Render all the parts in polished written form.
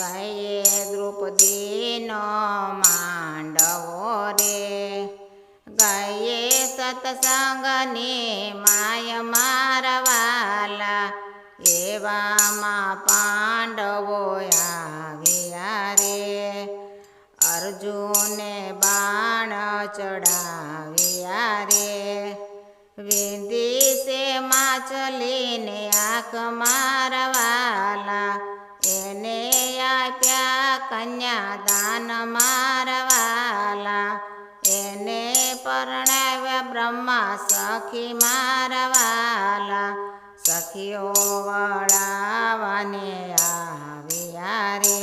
ગાયે દ્રૌપદીનો માંડવો રે, ગાયે સત્સંગની માય મારા વાલા, એવામાં પાંડવો આવ્યા રે, અર્જુને બાણ ચડાવ્યા રે, વિંદીસે માછલીને આંખ મારા વાલા, એને આપ્યા કન્યાદાન મારા વાલા, એને પરણાવ્યા બ્રહ્મા સખી મારા વાલા, સખીઓ વળાવવાને આવ્યા રે,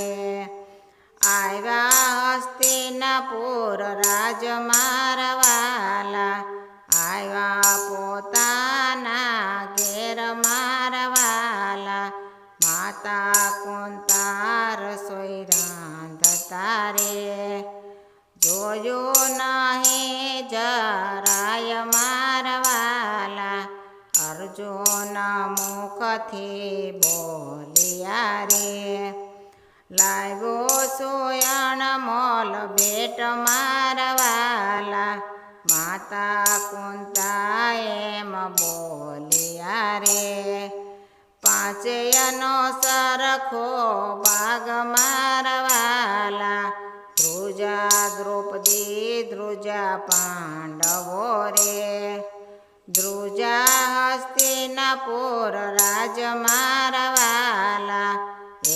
આવ્યા હસ્તિનાપુર રાજ મારા વાલા, આવ્યા પોતાના ઘેર મારા વાલા, માતા કુંતા રસોઈ રાંધતા રે, જોયું નહીં જરાય મારા વાલા, અર્જુન મુખથી બોલ્યા રે, લાવ્યો સોયણ મોલ ભેટ મારા વાલા, માતા કુંતા એમ બોલ્યા રે, પાંચેયનો સરખો ભાગ મારા વાલા, ધ્રુજા દ્રૌપદી ધ્રુજા પાંડવો રે, ધ્રુજા હસ્તિનાપુર રાજ મારા વાલા,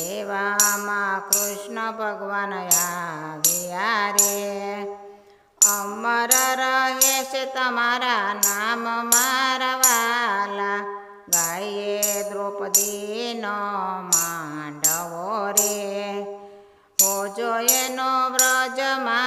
એવામાં કૃષ્ણ ભગવાન આવ્યા રે, અમર રહે છે તમારા નામ મારા વાલા, ગાયે દ્રૌપદીનો માંડવો રે, હોજો એનો વ્રજમાં